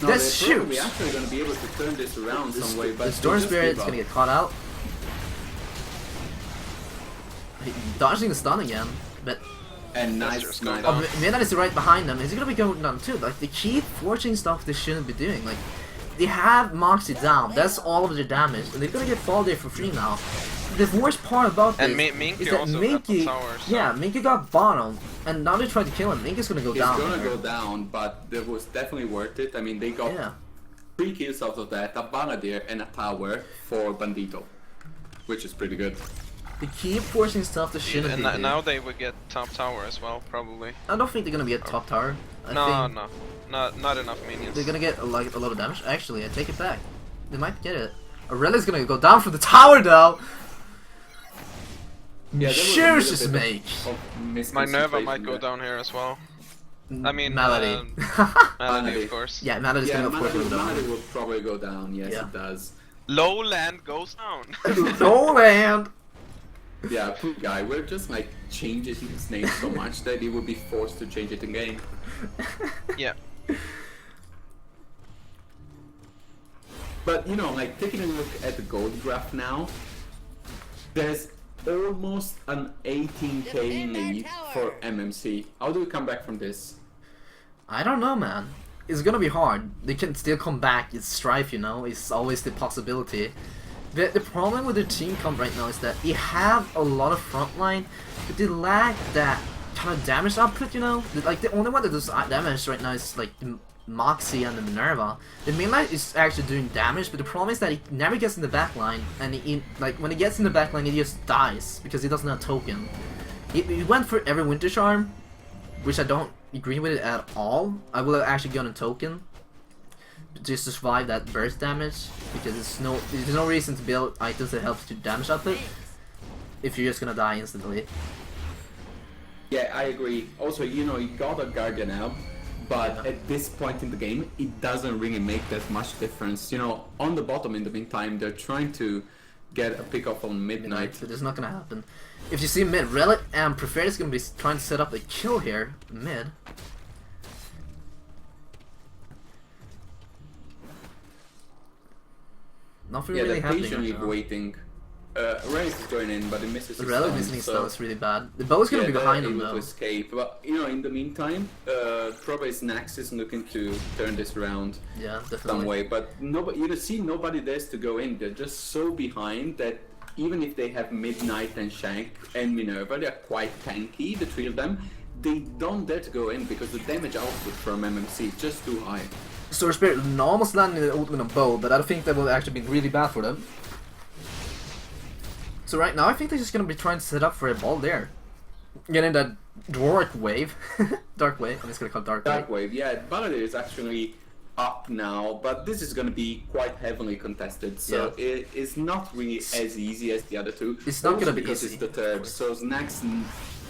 No, That's huge. We're actually gonna be able to turn this around some way, but the Storm Spirit's gonna get caught out. Dodging the stun again, but. And nice. Midnight is right behind them. Is he gonna be going down too? Like, they keep forcing stuff they shouldn't be doing. Like, they have Moxie down. That's all of their damage, and they're gonna get fall there for free now. The worst part about this is that Minky, Minky got bottom, and now they tried to kill him. Minky's gonna go down. He's gonna go down, but it was definitely worth it. I mean, they got 3 kills out of that, a Banadir and a tower for Bandito, which is pretty good. They keep forcing stuff to shouldn't be. And now they would get top tower as well, probably. I don't think they're gonna be at top tower. No, not enough minions. They're gonna get a lot of damage. Actually, I take it back. They might get it. Aurelia's gonna go down for the tower though. Yeah, Serious make. Minerva might go down here as well. I mean, Melody. Melody, of course. Yeah, Melody's gonna of course go down. Melody will probably go down. Yes, it does. Lowland goes down. Lowland. Yeah, poor guy. We're just like changing his name so much that he would be forced to change it in game. Yeah. But you know, like taking a look at the gold graph now, there's almost an 18k lead for MMC. How do we come back from this? I don't know, man. It's gonna be hard. They can still come back. It's Strife, you know. It's always the possibility. The problem with their team comp right now is that they have a lot of frontline, but they lack that kind of damage output, you know? Like, the only one that does damage right now is, like, the Moxie and the Minerva. The main line is actually doing damage, but the problem is that he never gets in the back line, and like, when he gets in the back line, he just dies, because he doesn't have token. He went for every Winter Charm, which I don't agree with it at all. I will have actually gone a token just to survive that burst damage, because there's no reason to build items that helps to damage output if you're just gonna die instantly. Yeah, I agree. Also, you know, you got a Guardian Elb, but at this point in the game, it doesn't really make that much difference. You know, on the bottom in the meantime, they're trying to get a pick off on Midnight. But it's not gonna happen. If you see mid, Relic and Preferred is gonna be trying to set up a kill here mid. Nothing really they're happening. patiently Right now. waiting. Ren is going in, but he misses his Rel stun, missing his so- stun is really bad. The bow is gonna be they're behind him able to though. escape. But you know, in the meantime, probably SNAX is looking to turn this around Yeah, some definitely. way. But nobody, you see, nobody dares to go in. They're just so behind that even if they have Midnight and Shank and Minerva, they're quite tanky. The three of them, they don't dare to go in because the damage output from MMC is just too high. Sword Spirit almost landed the ultimate on bow, but I don't think that will actually be really bad for them. So right now, I think they're just gonna be trying to set up for a ball there. Getting that dark wave. Dark wave. I'm just gonna call it dark wave. Dark Wave, yeah, Balladeer is actually up now, but this is going to be quite heavily contested, so it is not really as easy as the other two. It's not Also gonna be because easy. it's the third, so SNAX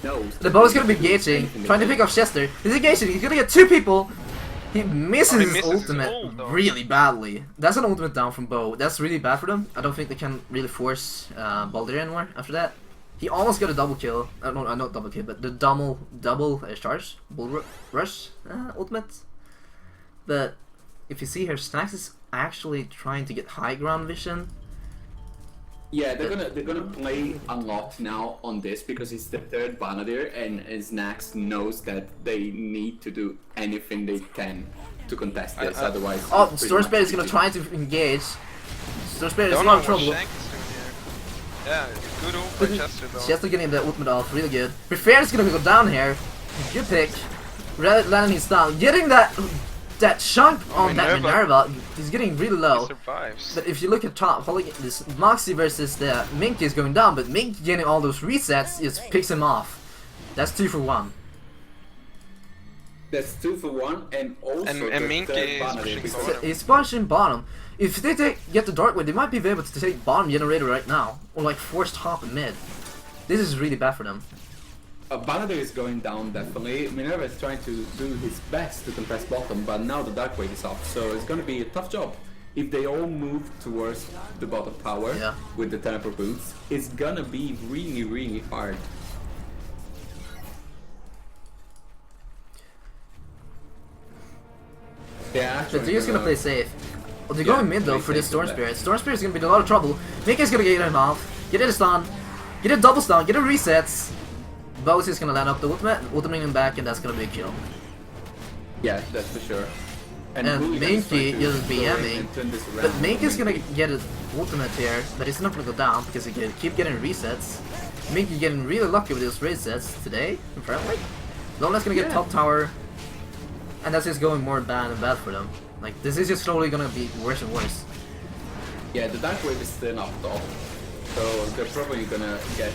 knows. The bow is gonna be engaging, trying to pick off Chester. He's engaging, he's gonna get two people! He misses his misses his ultimate ult, though. really badly. That's an ultimate down from Bow. That's really bad for them. I don't think they can really force Baldur anymore after that. He almost got a double kill. No, not double kill, but the double charge. Bull rush ultimate. But if you see here, SNAX is actually trying to get high ground vision. Yeah, they're gonna play a lot now on this because it's the third Balladeer, and SNAX knows that they need to do anything they can to contest this, otherwise. Oh, it's pretty Storm much Spirit is gonna GG. try to engage. Storm Spirit is Don't in know a lot what of trouble. Shank is doing here. Yeah, good ult by Chester though. Chester getting the ultimate off, really good. Prefer is gonna go down here. Good pick. Landing his stun. Getting that chunk on that Minerva, he's getting really He low. survives. But if you look at top, this Moxie versus the Minky is going down, but Minky getting all those resets just picks him off. That's 2 for 1. That's 2 for 1, and also And the Minky third is Balladeer pushing because- bottom. He's pushing bottom. If they get the Dark Wave, they might be able to take bottom generator right now, or like force top and mid. This is really bad for them. Balladeer is going down definitely. Minerva is trying to do his best to contest bottom, but now the Dark Wave is up, so it's gonna be a tough job. If they all move towards the bottom tower with the teleport boots, it's gonna be really, really hard. Yeah, But they're just gonna play safe. Oh, they're going mid though play for this safe Storm with that. Spirit. Storm Spirit is gonna be in a lot of trouble. Minky's gonna get him off. Get a stun. Get a double stun. Get a resets. Bow's is gonna land up the ultimate him back, and that's gonna be a kill. Yeah, that's for sure. And Hooligan's Minky trying to is go in BMing, and turn this but around. Minky's gonna get his ultimate here, but it's not gonna go down because he keep getting resets. Minky getting really lucky with those resets today, apparently. Lola's gonna get top tower, and that's just going more bad and bad for them. Like, this is just slowly gonna be worse and worse. Yeah, the Dark Wave is still up top, so they're probably gonna get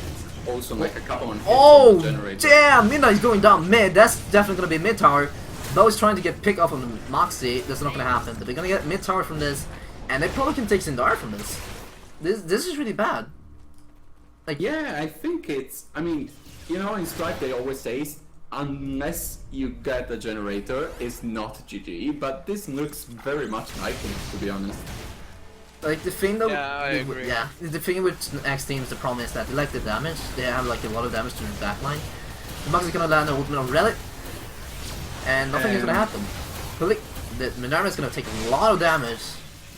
also like a couple on hits on Oh, the generator. damn! Midnight's going down mid. That's definitely gonna be mid tower. Bo is trying to get pick off on the Moxie. That's not gonna happen. But they're gonna get mid tower from this, and they probably can take Sindar from this. This is really bad. Like, Yeah, I think it's. I mean, you know, in Strife they always say, unless you get a generator, it's not GG. But this looks very much like it, to be honest. Like the thing though, Yeah, I agree. yeah, the thing with X teams, the problem is that they like the damage. They have like a lot of damage to the backline. The Mox is gonna land an ultimate on Relic, and nothing is gonna happen. The Minerva is gonna take a lot of damage,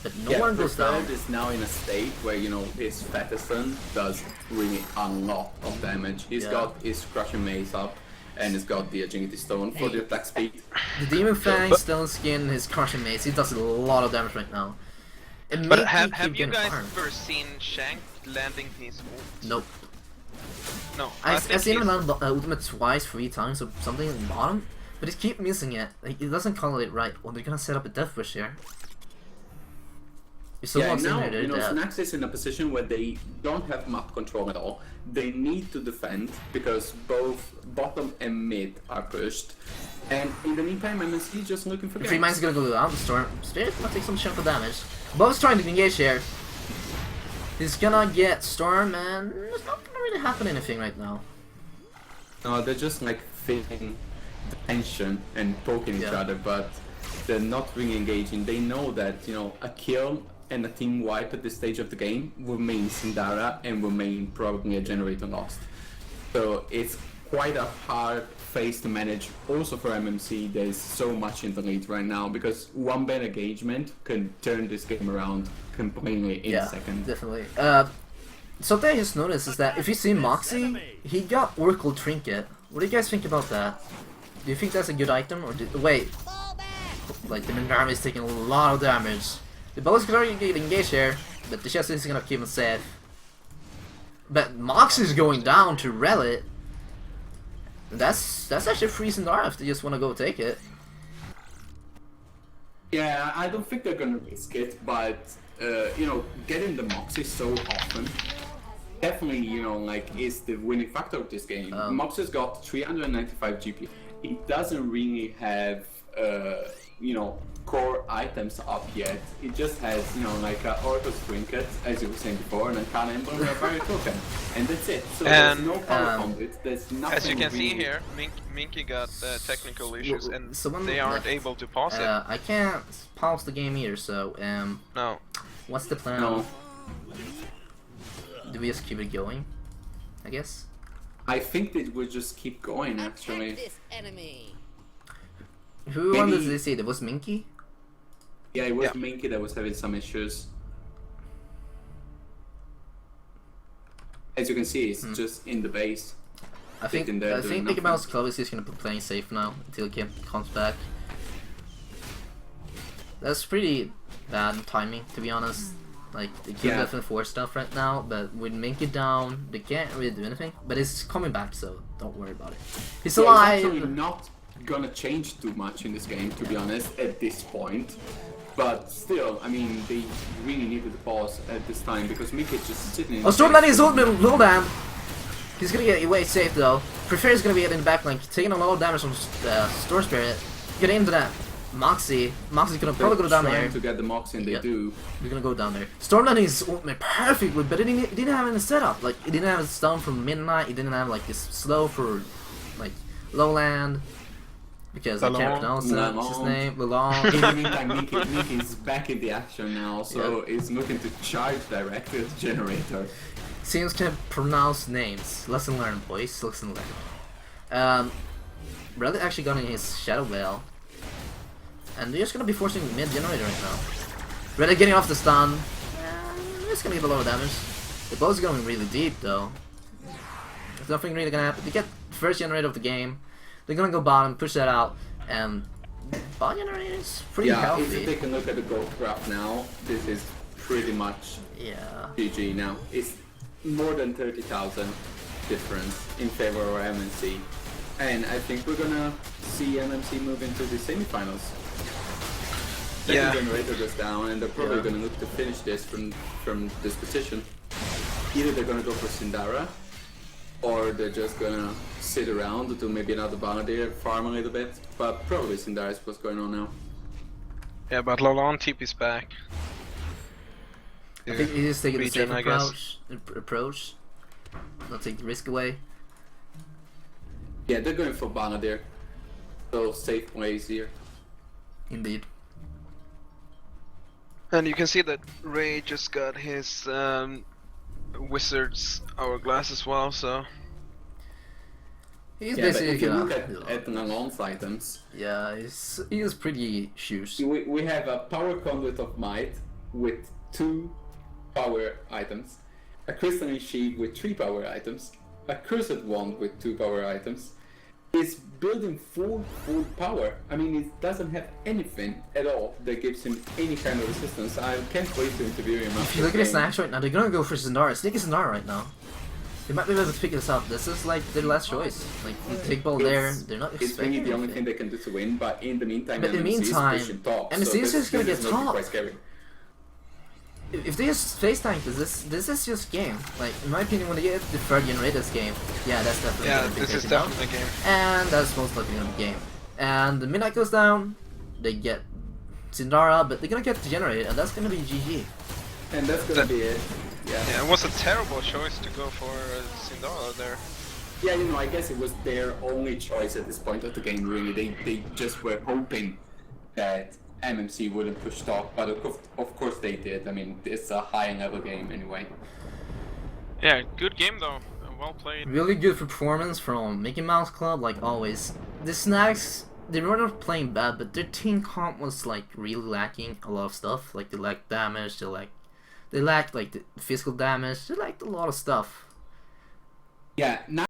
but no one goes down. Is now in a state where, you know, his Fettison does really a lot of damage. He's got his Crushing Mace up, and he's got the Agility Stone for the attack speed. The Demon Fang, Stone Skin, his Crushing Mace, he does a lot of damage right now. It But may have keep you getting guys farmed. ever seen Shank landing his ult? Nope. No. I've think seen him he's- land ultimate twice, 3 times, or something in the bottom, but he keep missing it. Like, he doesn't call it right. Well, they're gonna set up a death wish here. If Yeah, someone's in now, there, they're you know, dead. SNAX is in a position where they don't have map control at all. They need to defend because both bottom and mid are pushed. And in the meantime, MSC just looking for If games. Mind's gonna go down, the Storm Spirit gonna take some chunk of damage. Bo's trying to engage here. He's gonna get Storm, and it's not gonna really happen anything right now. No, they're just like feeling the tension and poking each other, but they're not really engaging. They know that, you know, a kill and a team wipe at this stage of the game will mean Sindara and will mean probably a generator lost. So it's quite a hard phase to manage. Also for MMC, there's so much in the lead right now because one bad engagement can turn this game around completely in a second. Definitely. something I just noticed is that if you see Moxie, he got Oracle Trinket. What do you guys think about that? Do you think that's a good item, or wait? Like the army is taking a lot of damage. The bow is going to get engaged here, but the chest is going to keep him safe. But Moxie is going down to Relic. That's actually free Sindara if they just want to go take it. Yeah, I don't think they're gonna risk it, but you know, getting the Moxie so often definitely, you know, like is the winning factor of this game. Moxie's got 395 GP. It doesn't really have you know, core items up yet. It just has, you know, like Oracle's Trinket, as you were saying before, and a Khan Emblem and a Barrier Token. And that's it. So there's no power combat, there's nothing. As you can really... see here, Minky got technical issues and someone, they aren't able to pause it. I can't pause the game either, so no. What's the plan? No. Do we just keep it going? I guess. I think that we'll just keep going actually. Who won this DC? It was Minky? Yeah, it was Minky that was having some issues. As you can see, it's just in the base. I think Mickey Mouse Club is just gonna be playing safe now until Kim comes back. That's pretty bad timing, to be honest. Like, they can definitely force stuff right now, but with Minky down, they can't really do anything. But it's coming back, so don't worry about it. He's alive! It's actually not gonna change too much in this game, to be honest, at this point. But still, I mean, they really needed to pause at this time because Minky is just sitting in... Oh, Stormlanding is low down! He's gonna get away safe though. Prefer is gonna be in the back link, taking a lot of damage from Storm Spirit. Get into that. Moxie's gonna probably go down there. To get the Moxie, and they do. We're gonna go down there. Stormlanding is ultimate perfectly, but it didn't have any setup. Like, it didn't have a stun for midnight. It didn't have like this slow for like lowland. Because I can't pronounce his name. Lalong. In the meantime, Minky is back in the action now, so he's looking to charge directly at the generator. Seems can pronounce names. Lesson learned, boys. Lesson learned. Brother actually got in his Shadow Veil. And they're just gonna be forcing mid-generator right now. Redder getting off the stun. It's gonna give a lot of damage. The bow's going really deep though. There's nothing really gonna happen. They get first generator of the game. They're gonna go bottom, push that out, and bot generator is pretty healthy. If you take a look at the gold graph now, this is pretty much GG now. It's more than 30,000 difference in favor of MNC. And I think we're gonna see MMC move into the semifinals. The generator goes down, and they're probably gonna look to finish this from this position. Either they're gonna go for Sindara, or they're just gonna sit around to do maybe another Bonadir, farm a little bit. But probably Sindara is what's going on now. Yeah, but Lalon TP's back. I think he's just taking the safe approach. Not take the risk away. Yeah, they're going for Bonadir. So safe plays here. Indeed. And you can see that Ray just got his Wizard's Hourglass as well, so... He's basically... But if you look at Lalon's items... Yeah, he is pretty shoes. We have a Power Conduit of Might with 2 power items, a Crystalline Shield with 3 power items, a Cursed Wand with 2 power items. It's building full power. I mean, it doesn't have anything at all that gives him any kind of resistance. I can't wait to interview him. If you look at his snacks right now, they're gonna go for Zendara. Sneak is Zendara right now. They might be able to pick this up. This is like their last choice. Like, you take ball there, they're not expecting It's really the only thing they can do to win, but in the meantime, MMC is pushing top. MMC is just gonna get top. Quite scary. If they just face tank this is just game. Like, in my opinion, when they get the third generator's game, that's definitely gonna be this is definitely game. And that's most likely gonna be game. And the midnight goes down, they get Sindara, but they're gonna get the generator, and that's gonna be GG. And that's gonna be it. Yeah, it was a terrible choice to go for Sindara there. Yeah, you know, I guess it was their only choice at this point of the game, really. They just were hoping that MMC wouldn't push top, but of course they did. I mean, it's a high-level game anyway. Yeah, good game though. Well played. Really good performance from Mickey Mouse Club, like always. The Snacks, they were not playing bad, but their team comp was like really lacking a lot of stuff. Like, they lacked damage, they lacked They lacked like the physical damage. They lacked a lot of stuff. Yeah. Now